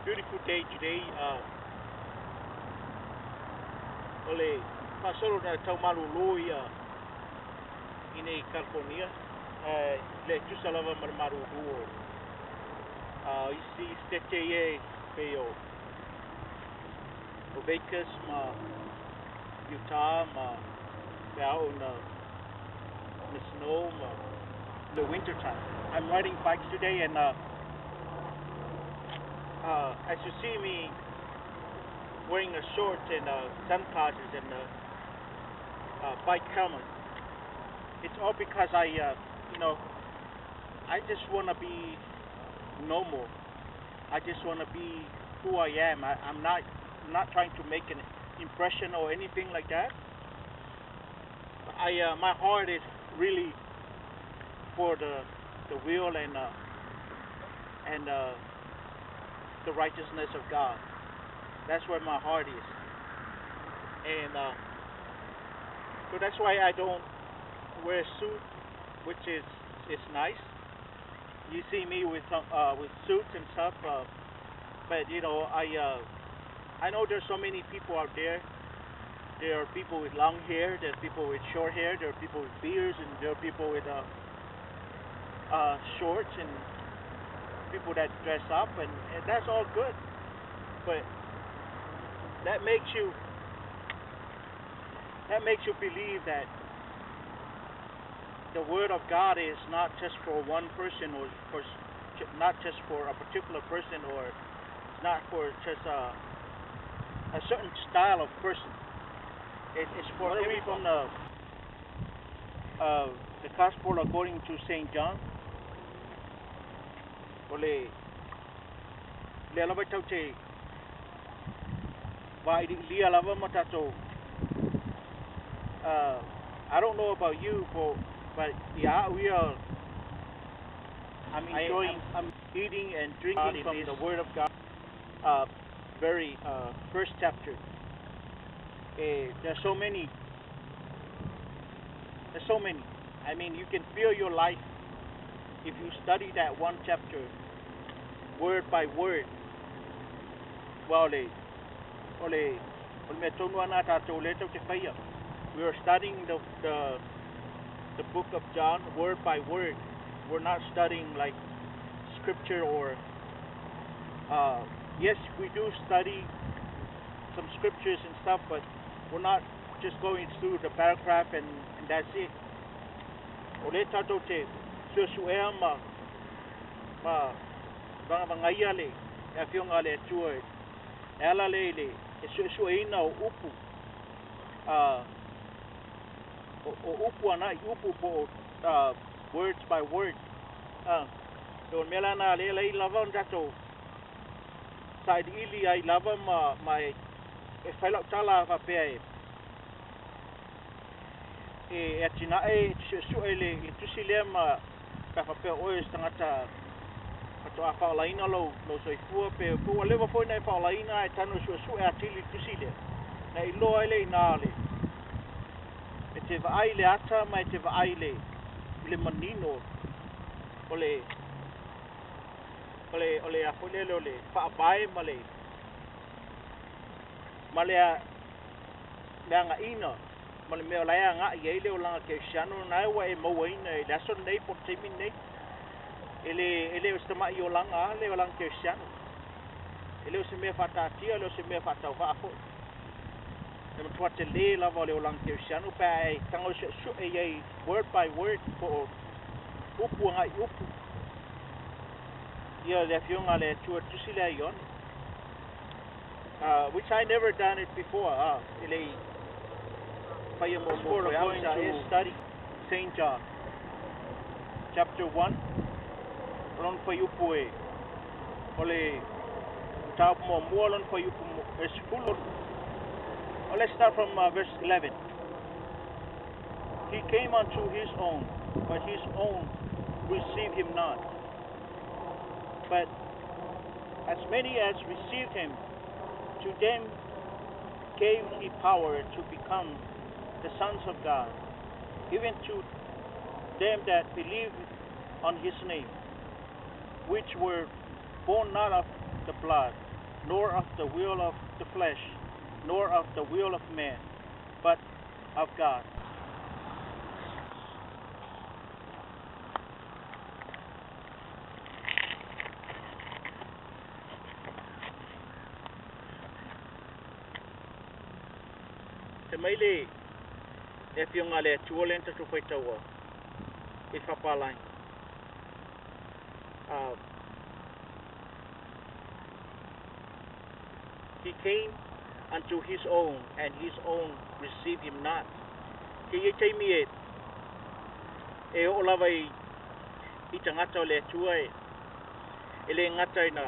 beautiful day today. Ole pasolo na taumalulu in California. Le tusalava marmarudu. Isi steteye peo. Vegas ma Utah ma out in the snow ma the winter time. I'm riding bikes today and as you see me wearing a short and sunglasses and bike helmet, it's all because I just want to be normal. I just want to be who I am. I'm not trying to make an impression or anything like that. My heart is really for the will and the righteousness of God. That's where my heart is, and so that's why I don't wear a suit, which is nice. You see me with suits and stuff, but I know there's so many people out there. There are people with long hair, there are people with short hair, there are people with beards, and there are people with shorts and people that dress up, and that's all good. But that makes you believe that the Word of God is not just for one person, or not just for a particular person, or not for just a certain style of person. It's for everyone. The Gospel according to Saint John. I don't know about you, but yeah, I'm enjoying eating and drinking from the Word of God. Very first chapter. There's so many. I mean, you can feel your life if you study that one chapter, word by word. We are studying the book of John word by word. We're not studying like scripture or yes, we do study some scriptures and stuff, but we're not just going through the paragraph and that's it. Words by word. Side ili I love my Tautala Mo Le Atua ele tusilem ka papel ois tangata to afalaina lo soifua pe po lewa foi na afalaina e tano su atili tusile na ilo ele inale e te vai le ata mai te vai le manino ole afole ole fa vai male nga ina male me ola nga ye le ola ke shano na wa e mo ina e laso nei por temine ele stama yo langa le ola ke shano ele se me fata tia le se me fata va fo e mo twate le la vole ola ke shano pa e tango su e word by word for upu nga upu ya le fiona le tu sile yon which I never done it before. Ele we're going to study Saint John, chapter 1. Let's start from verse 11. He came unto his own, but his own received him not. But as many as received him, to them gave he power to become the sons of God, even to them that believe on his name, which were born not of the blood, nor of the will of the flesh, nor of the will of man, but of God. Te maile e pionga le tuolenta tu faitawa e whapalai. He came unto his own, and his own received him not. Ke ye taimi e o lava I tangata o le atua e le ngata I na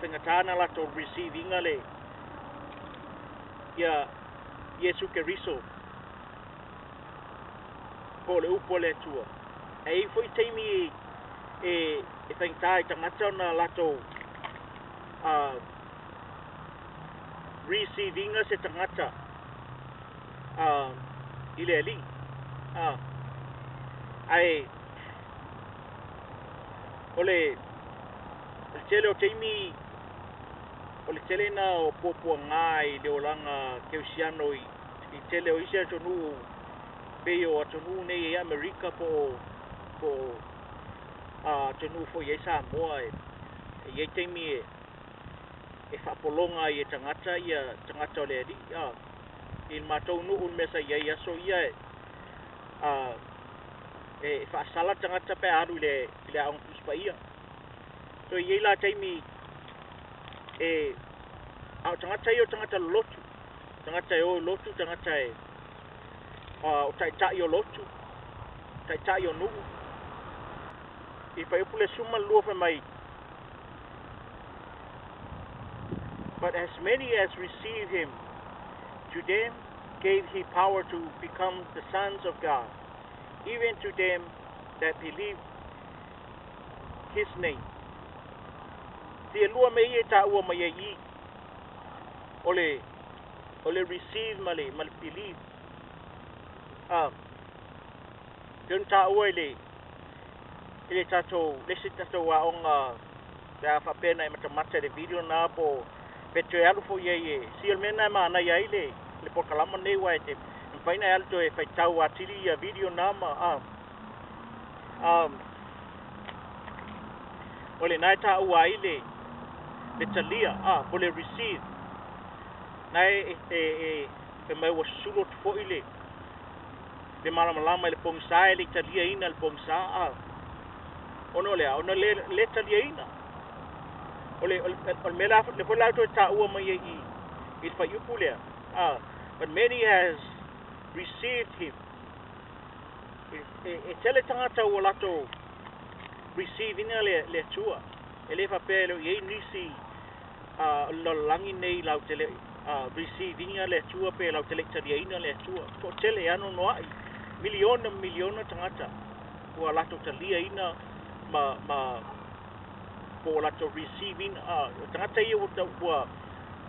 whengatana lato receiving le ia Yesu Keriso po le upo le atua. E foi taimi e whengatai tangata na lato receiving se tangata ile ali ai ole tele o taimi ole tele na o popo ngai le olanga keusiano I tele o isia tonu pe o tonu nei America po tonu fo ye Samoa ye taimi e whapolonga I tangata ia tangata o le ali il matou nu un mesa ia so ia e whaasala tangata pe aru le aong puspa ia so ia la taimi e au tangata I o tangata lotu tangata o lotu tangata o tai o lotu tai o nuu I whaiupule suma lua wha mai. But as many as receive him, to them gave he power to become the sons of God, even to them that believe his name. Te lua me ie ta ua mai I ole receive male believe. Dun ta ua ile tato lesi tato wa onga ya fa pena matamata de video na po petro alu fo ye si el mena mana ya ile le por kalama nei wa te faina alto e faitau atili ya video nama ole naita ua ile betalia ole receive nai pe mai wa sulo fo ile de malama le pongsa ile talia ina le pongsa ono le talia ina ole mela le fola to ta ua mai I fa yupule but many has received him e tele tangata o lato receiving le atua ele fa pelo ye nisi lo langi nei lau tele receiving le atua pe lau tele talia ina le atua to tele ano noai miliona tangata o lato talia ina ma po lato receiving tangata ia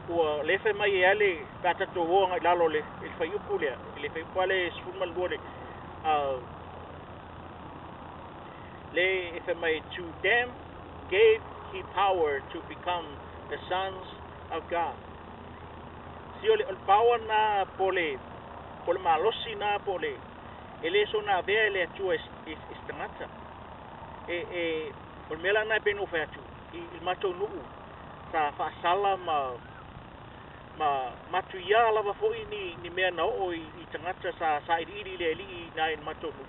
ua lefe mai ale kata to wonga lalo le fa yupule le fa pale sfuma lore le if mai to them gave he power to become the sons of God. Si ole power na pole malosi na pole ele so na ve ele tu istangata ol mela na beno fa tu il mato nu sa fa sala matu ia lava fo ni mea na o I tangata sa iri le li na in mato nu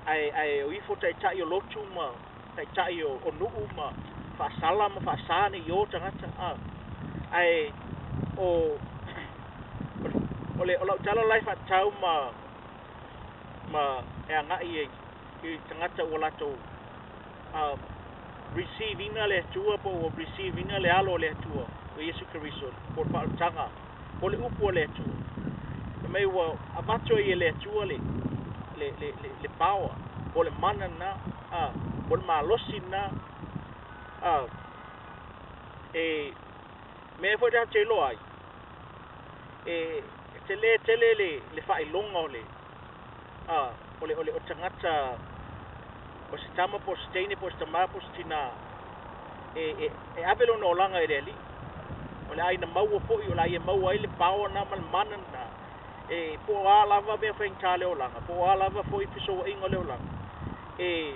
ai o ifo tai o lotu ma tai o nu ma fa sala ma fa sane yo tangata ai ole tala life at tau ma e anga I tangata o lato receiving le tua po receiving le alo le tua o Yesu Keriso por pa tanga po le upo le tua mai wa abato I le tua le power po le mana na po le malosi na me foi da telo ai tele le fai longa ole ole o tangata o stama po stene po stama po stina e avelo no langa ele ali o le ai na mau po i o lai mau ai le pao na mal manana e po ala va be fa intale o langa po ala va foi fiso ingo le o langa e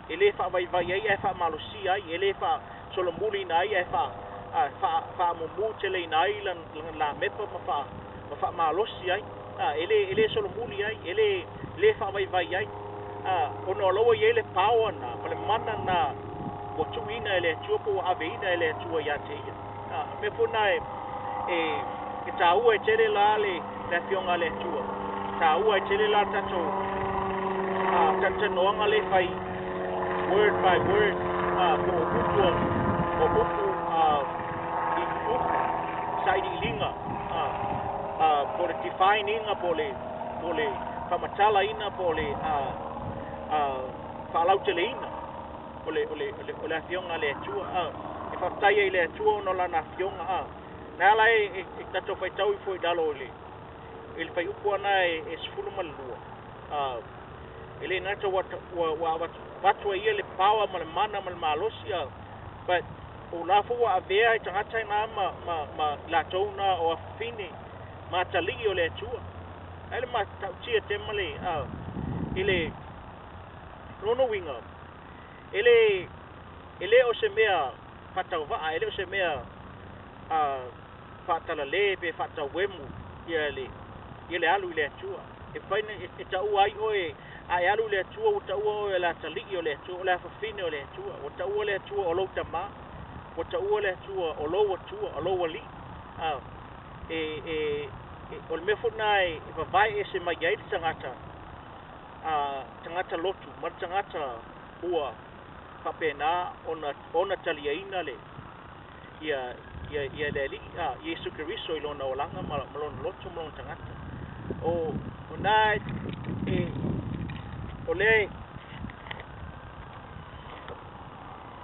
le fa vai vai ai e fa malosi ai e le fa solo muli na ai e fa mo mu tele na ai la mepa ma fa malosi ai ele solo muli ai ele fa vai vai ai ono lo ye le pao na le manana o tuina ele tupo aveina ele tua ya te me puna e tau e tere la le fionga le tua tau e tere la tato tata noanga le fai word by word o buku i buku sai di linga por defining pole pamatala ina pole falau teleina ole afionga le tua e fatai le tua no la na afionga na la e tato fai tau i foi dalo ele fai upo ana e sfulu malua ele nato watu ia le pawa mal mana mal malosia but o la fo wa avea i tangata na ma la tona o afini ma tali o le tua ele ma tautia temale ele rono winga ele o se mea fatauva ele o se mea fatala le pe fatawemu ele alu le tua e faina e tau ai oe ai alu le tua o tau o la tali o le tua o la fafine o le tua o tau o le tua o lo tama o tau o le tua o lo wali o le mefona e vai e se mai ai tangata tangata lotu ma tangata ua papena ona taliaina le ia le Yesu Kristo i lona olanga malona lotu malona tangata o nai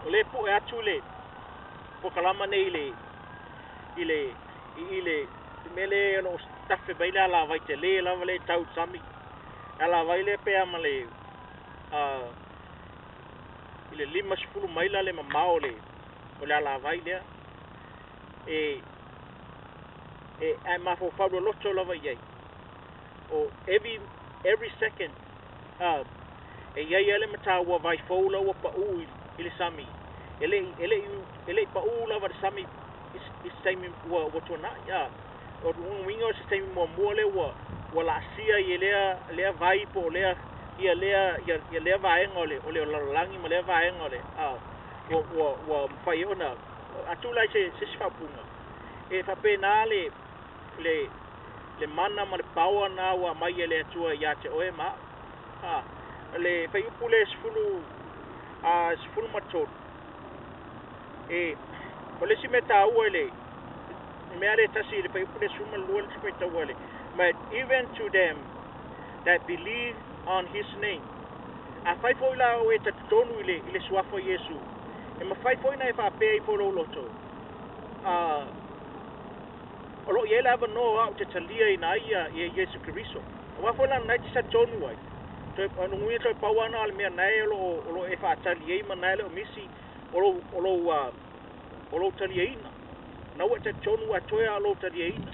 ole pu atu le po kalama nei ile mele no staff baila la vai te le la vale tau sami ala vai le pe amale ile lima sfulu maila le mamao le ole ala vai le ai ma fo fa loto la vai ai o every second ia le mata wa vai fo la wa pa u ile sami ele pa u la va sami is time wa tona ya o un wingo is time mo le wa la sia le vai po le le vai ngole ole langi mo le vai ngole wa fai ona atula se fa punga e fa penale le mana ma le paua na wa mai le tua ya te oe ma le fai upule sfulu matot ole si meta uele me ale tasi le fai upule suma luel si meta uele but even to them that believe on his name a fai foi la o eta tonu ile suafo Yesu e ma fai foi na e fa pe i polo loto olo ye la no out te talia ina ia e Yesu Kristo wa foi la na sa tonu ai to anu ngi to pawana al me na olo e fa talia i mana le misi olo talia ina na wa te tonu atoya olo talia ina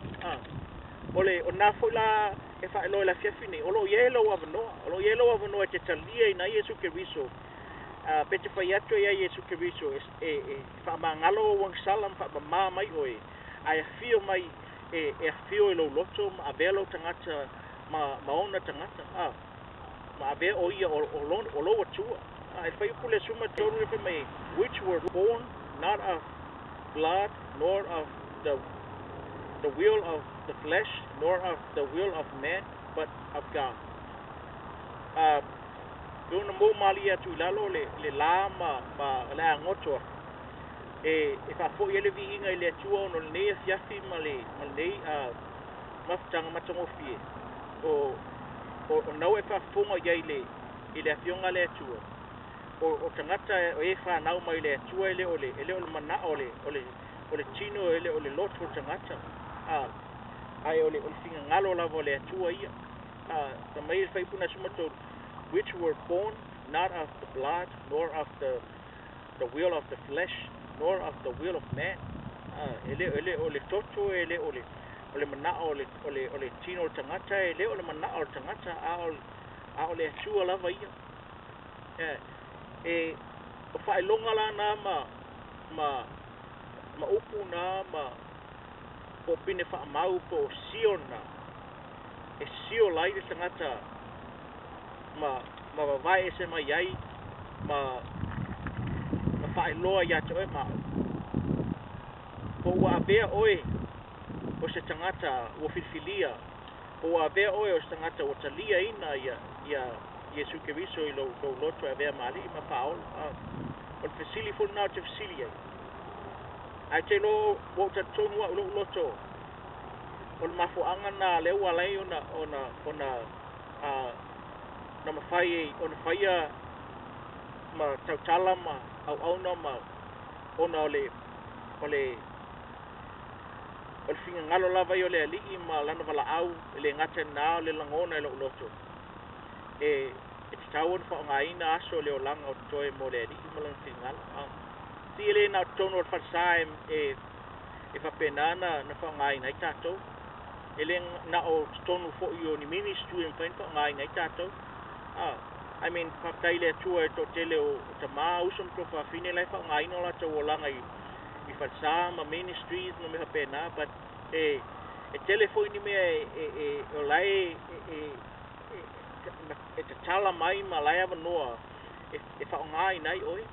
ole ona foi la e fa lo la fiafine olo yelo wa no te talia ina Yesu Kristo pete fa yato ya Yesu Kristo fa mangalo wang salam fa ma mai oi ai fio mai fio lo loto ma belo tangata ma ona tangata ma be o ia o lo tua ai fa pule suma tonu fa mai which were born not of blood nor of the will of the flesh nor of the will of man but of God dona mo malia tu lalo le lama ba la ngoto e fa fo ele vi inga ile tua no le fiafi male mafutanga matongo fie o no e fa funga ya ile afionga le tua o tangata o e fa na mai le tua ele ole mana ole chino ele ole loto tangata ai ole finga ngalo la vole tua ia the mai fa ipuna sumato which were born not of the blood nor of the will of the flesh nor of the will of man ele o le toto ele o le mana o le tino o tangata ele o le mana o tangata a o le sua lava ia o fai longa la na ma upu na po pine fa mau po siona sio lai le tangata ma vai ese mai ai ma fai loa ya to ma po wa be oi o se tangata o fifilia po wa be oi o se tangata o talia ina ya Yesu Keriso i lo loto a vea mali ma paol o fasili fo na te fasili ai te lo o ta tonu o loto o mafo anga na le wa lai ona na mafai ona faia ma tautala ma au na ma ona ole finga ngalo lava yo le ali ma lana vala au le ngata na le langona i lo loto e tawon fa ngaina aso le olanga o toe mo le ali ma lang fingal ti le na tono fa saim e fa penana na fa ngaina i tato ele na o tono fo yo ni ministry en fa ngaina i tato I mean fa taile tua to tele o tama usum to fa fine lai fa ngaina la to olanga i fa sama ministries no me ha pena but e telefone me o lai te tala mai ma lai ava noa e fa ngai nai oi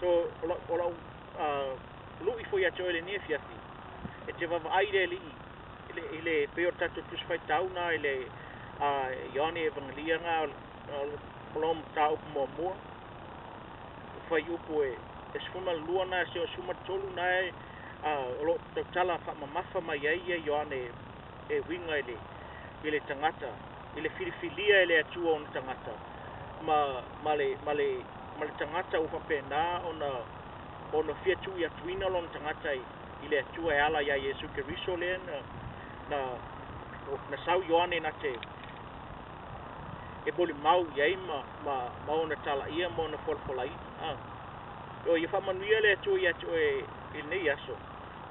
so ola lui foi a tole ne fiafi e te va ai le ile peor tato tus fai tauna ile Ione evangelia nga kolom tau mo fai upo e sfuma luana se suma tolu nai lo tala fa mafa mai ai Ione e winga ile tangata ile filifilia ile atua on tangata male tangata ufa pena ona fiatu ya twina lon tangata ile atua ala ya Yesu Keriso le na sau Ione na te e boli mau yai ma ona tala ia mo na folfolai o ia fa manuia le tu ia tu e nei aso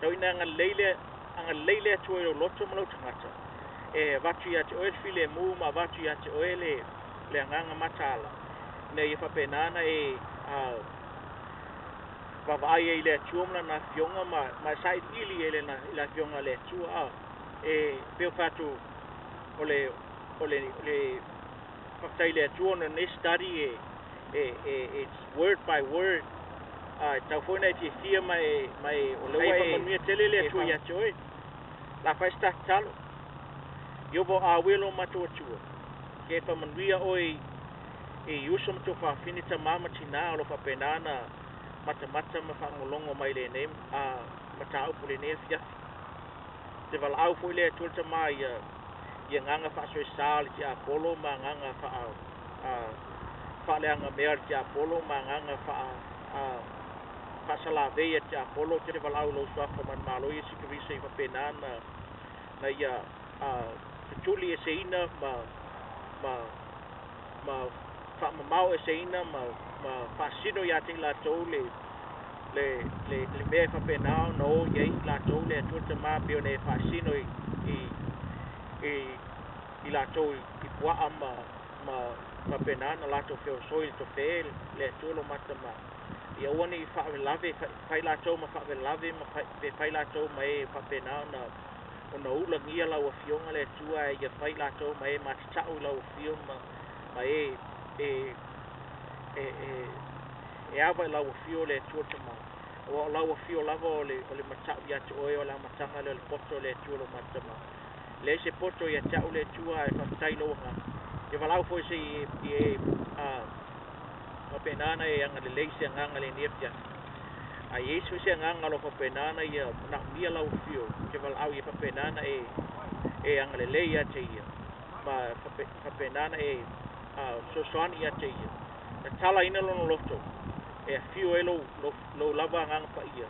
tau ina anga leile tu e loto mo tangata e vatu ia tu e file mu ma vatu ia tu e le nganga matala ne ia fa penana e va vai ile tu mo na fionga ma sai ili ele na la fionga le tu e pe fatu ole Tautala Mo Le Atua study it's word by word tau foi na te fia mai o le wa manuia tele le tu ya toi la festa talo yo vo a welo matua ke pa manuia oi e usum to fa finita mama tina lo fa penana mata ma fa ngolongo mai le nem mata au pole ne fia te val au foi le tu te mai ia nganga fa so sal ti apolo ma nganga fa le anga mer ti apolo ma nganga fa sala veia ti apolo te valau lo so fa man malo i sikri fa penana na ia tuli e seina ma fa mau e seina ma fa sino ya te la tole le me fa penana no ye la tole tu te ma bio ne fa sino i la tau i pua ma penana la tau feo soi to fel le tulo matama ia wani fa lave fai la tau ma fa lave ma fai la tau mai fa penana ona ula ngia la o fionga le tua ia fai la tau mai ma tau la o fioma ma ava la o fio le tua tama o la o fio lava o le matau ia te o la matanga le poto le tulo matama le se poto ia tau le tua e whaktai loa e walau foi se ma penana e anga le leise anga le neftia a Yesu se anga lo penana ia na mia lau fio ke walau ia penana e anga le leia te ia ma penana e so soani ia te ia na tala ina lo loto e fio e lo lava anga pa ia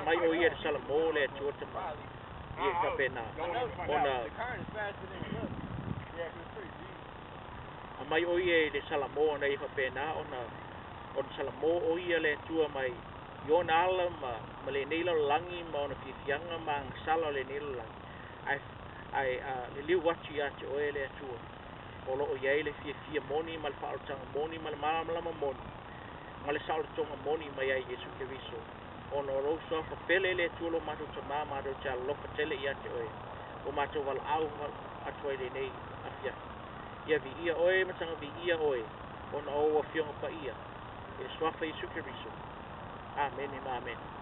mai o ia Samoan Mo Le Atua ia pena ona mai o ia de Samoan nei fa pena ona Samoan o ia le tua mai Yo na ala ma le nei langi ma ona fianga ma sala le nei langi. Ai le liu watu ya te oe le atua. O lo o iai le fia moni ma le whaarutanga moni ma le malama moni. Ma le sauratonga moni ma iai Yesu Keriso. Ono rou soa whapele le atua lo mato ta maa mato te alofa tele i ate oe. O mato wala au atua le nei a fia. Ia vi ia oe matanga vi ia oe. Ona o wa fionga pa ia. E swafa Yesu Keriso. Amen.